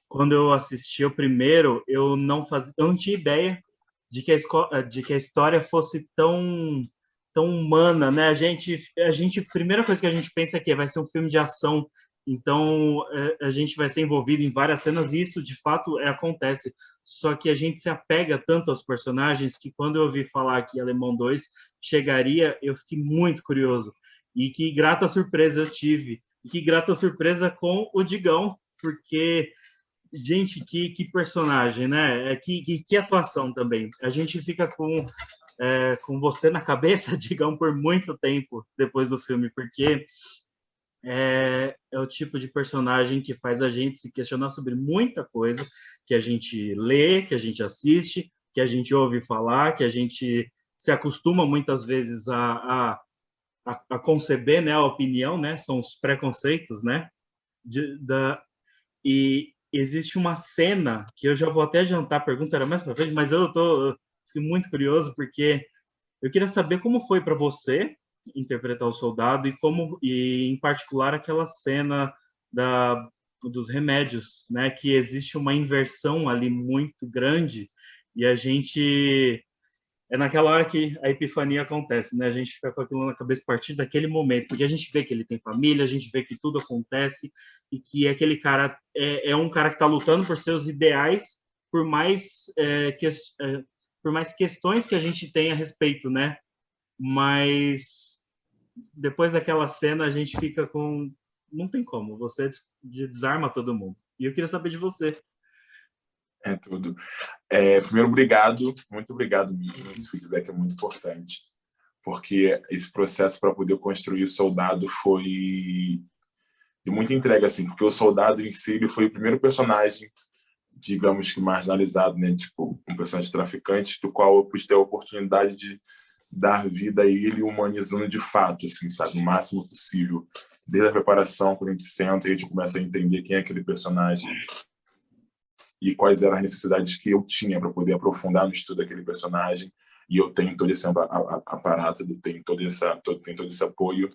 quando eu assisti o primeiro, eu não tinha ideia de que a história fosse tão humana, né? Primeira coisa que a gente pensa é que vai ser um filme de ação, então a gente vai ser envolvido em várias cenas e isso de fato acontece. Só que a gente se apega tanto aos personagens que quando eu ouvi falar que Alemão 2 chegaria, eu fiquei muito curioso. E que grata surpresa eu tive. E que grata surpresa com o Digão, porque gente, que personagem, né? Que atuação também. A gente fica com você na cabeça, digamos, por muito tempo depois do filme, porque é o tipo de personagem que faz a gente se questionar sobre muita coisa que a gente lê, que a gente assiste, que a gente ouve falar, que a gente se acostuma muitas vezes a conceber, né, a opinião, né, são os preconceitos, né, e existe uma cena que eu já vou até adiantar, a pergunta era mais para frente, mas eu fiquei muito curioso porque eu queria saber como foi para você interpretar o soldado e em particular aquela cena dos remédios, né, que existe uma inversão ali muito grande e a gente é naquela hora que a epifania acontece, né? A gente fica com aquilo na cabeça a partir daquele momento, porque a gente vê que ele tem família, a gente vê que tudo acontece e que aquele cara é um cara que está lutando por seus ideais, por mais, por mais questões que a gente tem a respeito, né? Mas depois daquela cena a gente fica com... Não tem como, você desarma todo mundo. E eu queria saber de você. É tudo. Primeiro, obrigado, muito obrigado mesmo. Esse feedback é muito importante, porque esse processo para poder construir o soldado foi de muita entrega, assim, porque o soldado em si ele foi o primeiro personagem, digamos que marginalizado, né? Tipo, um personagem traficante, do qual eu pude ter a oportunidade de dar vida a ele, humanizando de fato, assim, sabe, o máximo possível. Desde a preparação, quando a gente senta e a gente começa a entender quem é aquele personagem e quais eram as necessidades que eu tinha para poder aprofundar no estudo daquele personagem. E eu tenho todo esse aparato, tenho todo esse apoio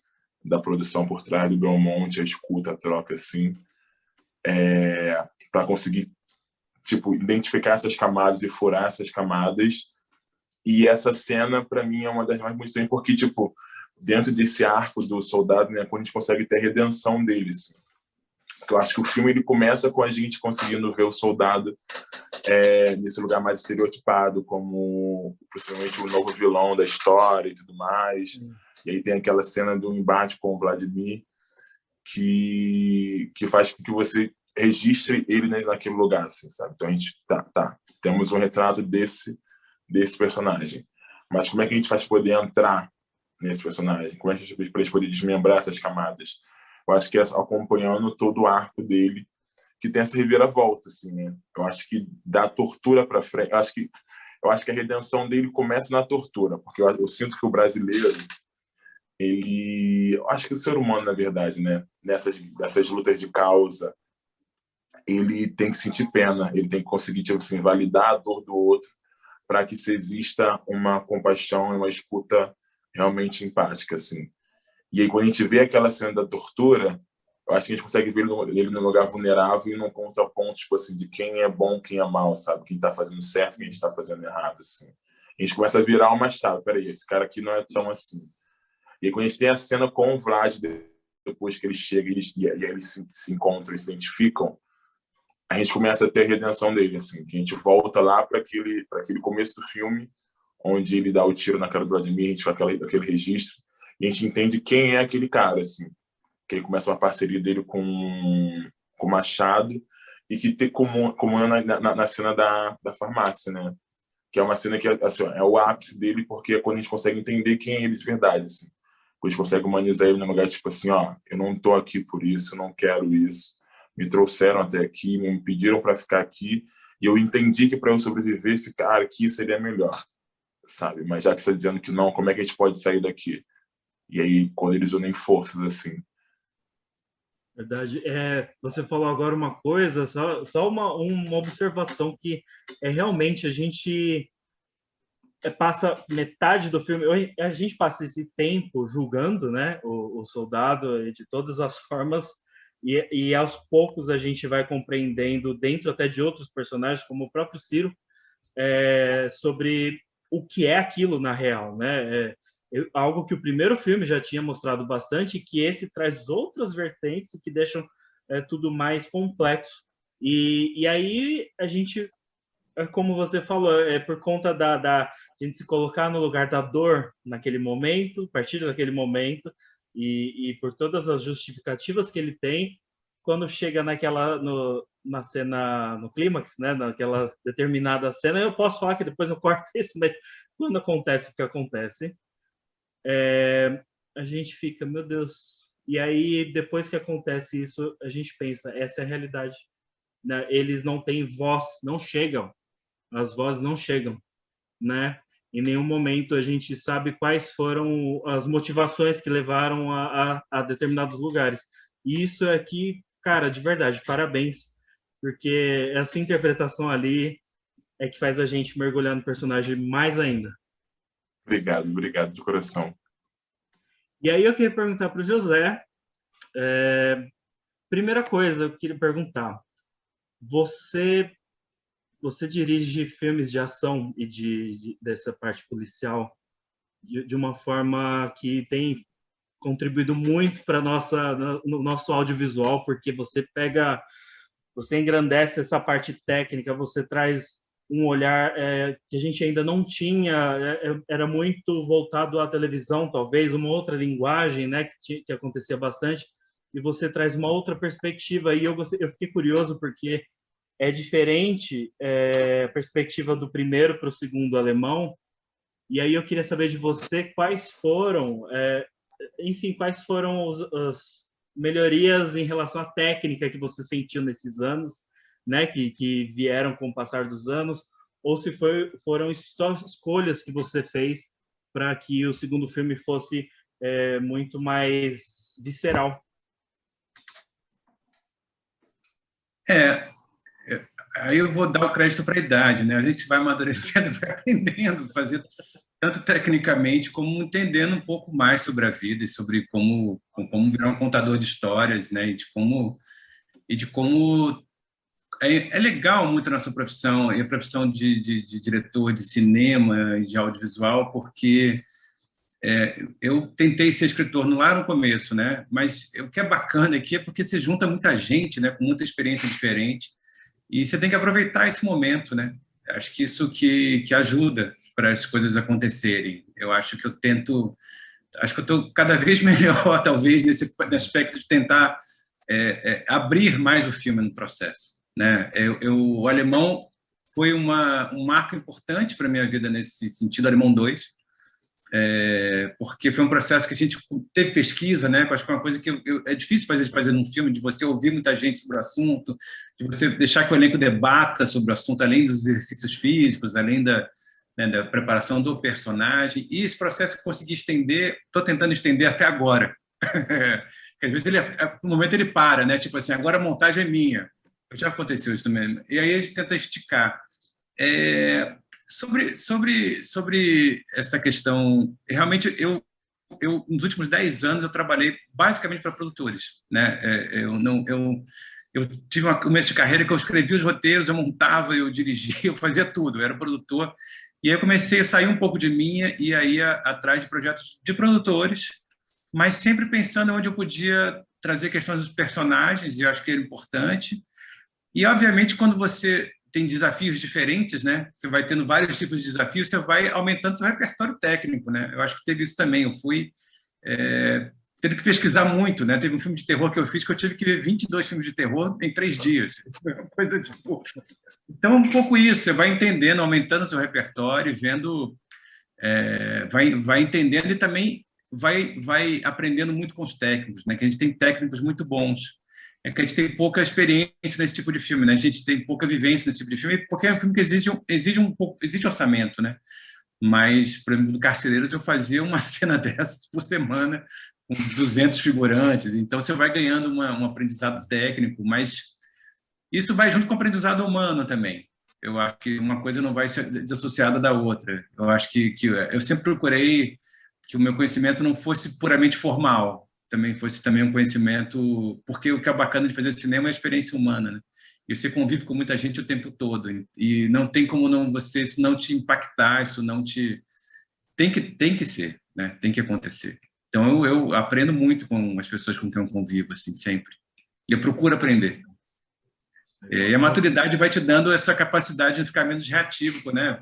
da produção por trás do Belmonte, a escuta, a troca, assim, para conseguir tipo, identificar essas camadas e furar essas camadas. E essa cena, para mim, é uma das mais bonitas, porque, tipo, dentro desse arco do soldado, né, quando a gente consegue ter a redenção dele, assim. Porque eu acho que o filme ele começa com a gente conseguindo ver o soldado nesse lugar mais estereotipado, como possivelmente o novo vilão da história e tudo mais. E aí tem aquela cena do embate com o Vladimir que faz com que você registre ele naquele lugar, assim, sabe? Então a gente temos um retrato desse personagem. Mas como é que a gente faz para poder entrar nesse personagem? Como é que a gente faz para a gente poder desmembrar essas camadas? Eu acho que é acompanhando todo o arco dele que tem essa reviravolta, assim, né? Eu acho que da tortura para frente, eu acho que a redenção dele começa na tortura, porque eu sinto que o brasileiro eu acho que o ser humano, na verdade, né, nessas lutas de causa, ele tem que sentir pena, ele tem que conseguir, tipo assim, validar a dor do outro para que se exista uma compaixão e uma escuta realmente empática, assim. E aí, quando a gente vê aquela cena da tortura, eu acho que a gente consegue ver ele num lugar vulnerável e num contraponto, tipo assim, de quem é bom, quem é mal, sabe? Quem está fazendo certo, quem está fazendo errado, assim. A gente começa a virar uma chave. Peraí, esse cara aqui não é tão assim. E aí, quando a gente tem a cena com o Vlad, depois que ele chega e aí eles se encontram e se identificam, a gente começa a ter a redenção dele, assim, que a gente volta lá para aquele começo do filme, onde ele dá o tiro na cara do Vladimir, a gente faz aquele registro, e a gente entende quem é aquele cara, assim, que aí começa uma parceria dele com o Machado, e que tem como é na cena da farmácia, né? Que é uma cena que assim, é o ápice dele, porque é quando a gente consegue entender quem é ele de verdade, assim. Quando a gente consegue humanizar ele num lugar tipo assim, ó, eu não tô aqui por isso, eu não quero isso. Me trouxeram até aqui, me pediram para ficar aqui, e eu entendi que para eu sobreviver, ficar aqui seria melhor, sabe? Mas já que você está dizendo que não, como é que a gente pode sair daqui? E aí, quando eles unem forças, assim. Verdade. Você falou agora uma coisa, só uma observação que realmente a gente passa metade do filme, a gente passa esse tempo julgando, né, o soldado de todas as formas, e aos poucos a gente vai compreendendo, dentro até de outros personagens, como o próprio Ciro, sobre o que é aquilo na real, né? Algo que o primeiro filme já tinha mostrado bastante, e que esse traz outras vertentes que deixam tudo mais complexo. E aí a gente, como você falou, por conta da gente se colocar no lugar da dor naquele momento, a partir daquele momento, e por todas as justificativas que ele tem, quando chega na cena, no clímax, né, naquela determinada cena, eu posso falar que depois eu corto isso, mas quando acontece o que acontece, a gente fica, meu Deus. E aí, depois que acontece isso, a gente pensa, essa é a realidade. Né? Eles não têm voz, não chegam. As vozes não chegam, né? Em nenhum momento a gente sabe quais foram as motivações que levaram a determinados lugares. E isso aqui, cara, de verdade, parabéns, porque essa interpretação ali é que faz a gente mergulhar no personagem mais ainda. Obrigado de coração. E aí eu queria perguntar para o José, primeira coisa, eu queria perguntar, você dirige filmes de ação e dessa parte policial de uma forma que tem contribuído muito para no nosso audiovisual, porque você engrandece essa parte técnica, você traz um olhar que a gente ainda não tinha, era muito voltado à televisão, talvez, uma outra linguagem, né, que acontecia bastante, e você traz uma outra perspectiva, e eu fiquei curioso, porque é diferente a perspectiva do primeiro para o segundo alemão, e aí eu queria saber de você quais foram, quais foram as melhorias em relação à técnica que você sentiu nesses anos, né, que vieram com o passar dos anos, ou se foram só escolhas que você fez para que o segundo filme fosse muito mais visceral. Aí eu vou dar o crédito para a idade, né? A gente vai amadurecendo, vai aprendendo, fazer tanto tecnicamente como entendendo um pouco mais sobre a vida e sobre como virar um contador de histórias, né? E de como é legal muito a nossa profissão, e a profissão de diretor de cinema e de audiovisual, porque eu tentei ser escritor lá no começo, né? Mas o que é bacana aqui é porque se junta muita gente, né? Com muita experiência diferente, e você tem que aproveitar esse momento, né? Acho que isso que ajuda para as coisas acontecerem. Eu acho que acho que eu estou cada vez melhor, talvez, nesse aspecto de tentar abrir mais o filme no processo, né? O Alemão foi um marco importante para a minha vida nesse sentido, Alemão 2, porque foi um processo que a gente teve pesquisa, né? Acho que é uma coisa que é difícil fazer num filme, de você ouvir muita gente sobre o assunto, de você deixar que o elenco debata sobre o assunto, além dos exercícios físicos, além da preparação do personagem, e esse processo que eu consegui estender, estou tentando estender até agora. Às vezes, no momento, ele para, né? Tipo assim, agora a montagem é minha. Já aconteceu isso também. E aí a gente tenta esticar. Sobre essa questão, realmente, eu nos últimos 10 anos, eu trabalhei basicamente para produtores, né? Eu tive um começo de carreira que eu escrevia os roteiros, eu montava, eu dirigia, eu fazia tudo, eu era produtor. E aí eu comecei a sair um pouco de minha e aí atrás de projetos de produtores, mas sempre pensando onde eu podia trazer questões dos personagens, e eu acho que era importante. E, obviamente, quando você tem desafios diferentes, né? Você vai tendo vários tipos de desafios, você vai aumentando seu repertório técnico, né? Eu acho que teve isso também. Eu teve que pesquisar muito, né? Teve um filme de terror que eu fiz que eu tive que ver 22 filmes de terror em 3 dias. Uma coisa tipo... Então, um pouco isso. Você vai entendendo, aumentando seu repertório, vendo... vai entendendo e também vai aprendendo muito com os técnicos, né? Que a gente tem técnicos muito bons. É que a gente tem pouca experiência nesse tipo de filme, né? A gente tem pouca vivência nesse tipo de filme, porque é um filme que exige orçamento, né? Mas, por exemplo, do Carcereiros, eu fazia uma cena dessas por semana, com 200 figurantes, então você vai ganhando um aprendizado técnico, mas isso vai junto com o aprendizado humano também. Eu acho que uma coisa não vai ser desassociada da outra. Eu acho que eu sempre procurei que o meu conhecimento não fosse puramente formal. também fosse também um conhecimento, porque o que é bacana de fazer cinema é a experiência humana, né? E você convive com muita gente o tempo todo, e não tem como isso não te impactar, isso não te... Tem que ser, né? Tem que acontecer. Então, eu aprendo muito com as pessoas com quem eu convivo, assim, sempre. Eu procuro aprender. E a maturidade vai te dando essa capacidade de ficar menos reativo, né?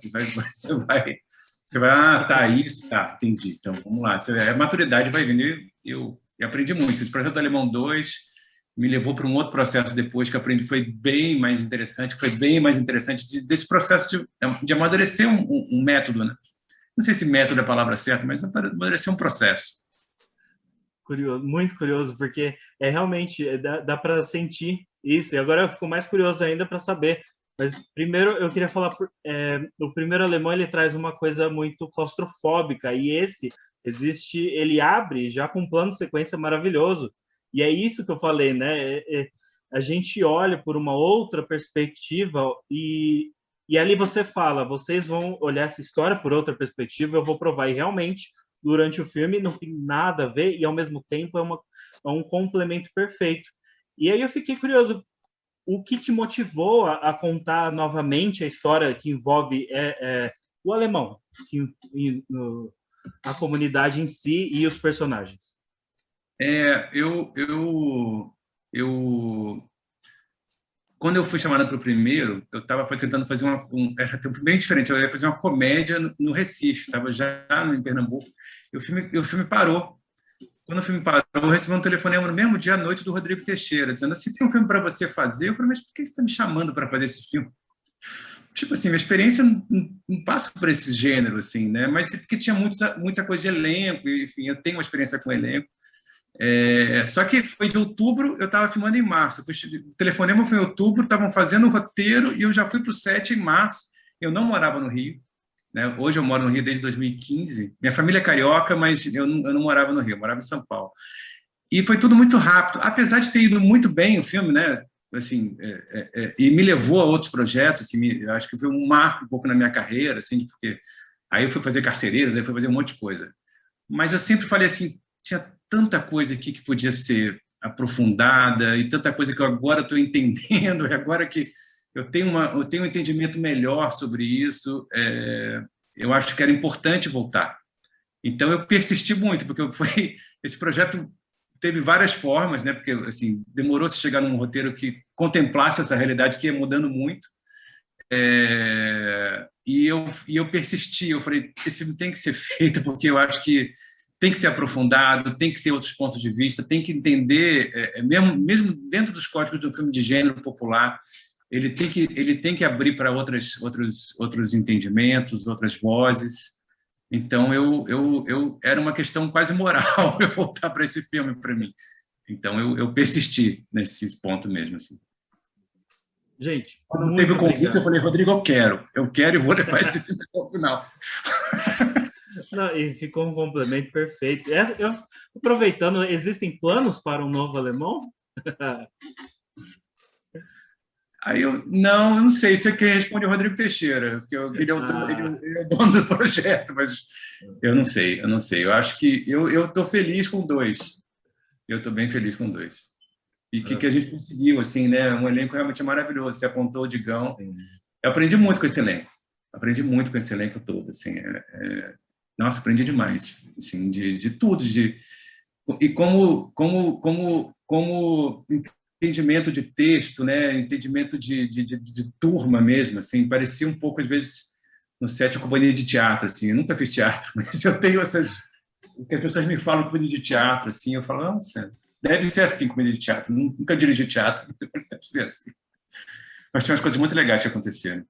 Você vai, tá, isso, tá, entendi. Então, vamos lá. A maturidade vai vindo. Eu aprendi muito. Esse projeto Alemão 2 me levou para um outro processo depois que eu aprendi, foi bem mais interessante, desse processo de amadurecer um método, né? Não sei se método é a palavra certa, mas amadurecer um processo. Curioso, muito curioso, porque realmente dá para sentir isso. E agora eu fico mais curioso ainda para saber. Mas primeiro eu queria falar, o primeiro Alemão ele traz uma coisa muito claustrofóbica, e ele abre já com um plano de sequência maravilhoso. E é isso que eu falei, né? A gente olha por uma outra perspectiva e ali você fala, vocês vão olhar essa história por outra perspectiva, eu vou provar. E realmente, durante o filme, não tem nada a ver e, ao mesmo tempo, é um complemento perfeito. E aí eu fiquei curioso, o que te motivou a contar novamente a história que envolve o alemão, a comunidade em si e os personagens? Quando eu fui chamada para o primeiro, eu estava tentando fazer era bem diferente. Eu ia fazer uma comédia no Recife, estava já em Pernambuco. E o filme parou. Quando o filme parou, eu recebi um telefonema no mesmo dia à noite do Rodrigo Teixeira, dizendo assim: tem um filme para você fazer. Eu falei: mas por que você está me chamando para fazer esse filme? Tipo assim, minha experiência não passa por esse gênero, assim, né? Mas é porque tinha muita coisa de elenco, e, enfim, eu tenho uma experiência com elenco. Só que foi de outubro, eu estava filmando em março. O telefonema foi em outubro, estavam fazendo o roteiro e eu já fui para o set em março. Eu não morava no Rio, né? Hoje eu moro no Rio desde 2015. Minha família é carioca, mas eu não morava no Rio, eu morava em São Paulo. E foi tudo muito rápido, apesar de ter ido muito bem o filme, né? Assim, e me levou a outros projetos. Assim, acho que foi um marco um pouco na minha carreira, assim, porque aí eu fui fazer Carcereiros, aí fui fazer um monte de coisa. Mas eu sempre falei assim, tinha tanta coisa aqui que podia ser aprofundada e tanta coisa que eu agora estou entendendo, e agora que eu tenho um entendimento melhor sobre isso, eu acho que era importante voltar. Então, eu persisti muito, porque esse projeto teve várias formas, né? Porque assim, demorou-se chegar num roteiro que contemplasse essa realidade que ia mudando muito. E eu persisti, eu falei, esse filme tem que ser feito, porque eu acho que tem que ser aprofundado, tem que ter outros pontos de vista, tem que entender, mesmo dentro dos códigos do filme de gênero popular, ele tem que abrir para outros entendimentos, outras vozes. Então, era uma questão quase moral eu voltar para esse filme para mim. Então, eu persisti nesse ponto mesmo. Assim. Gente, quando teve o convite, eu falei: Rodrigo, eu quero e vou levar esse filme até o final. Não, e ficou um complemento perfeito. Aproveitando, existem planos para um novo Alemão? Aí eu não sei, isso aqui responde o Rodrigo Teixeira, porque ele é o dono do projeto, mas eu não sei. Eu acho que eu estou feliz com 2. Eu estou bem feliz com 2. E que a gente conseguiu, assim, né? Um elenco realmente maravilhoso. Você apontou o Digão. Eu aprendi muito com esse elenco todo, assim. Nossa, aprendi demais, assim, de tudo, e como entendimento de texto, né? Entendimento de turma mesmo, assim, parecia um pouco às vezes no set de companhia de teatro, assim. Eu nunca fiz teatro, mas eu tenho o que as pessoas me falam companhia de teatro, assim, eu falo, nossa, deve ser assim companhia de teatro. Nunca dirigi teatro, deve ser assim. Mas tinha umas coisas muito legais que aconteceram.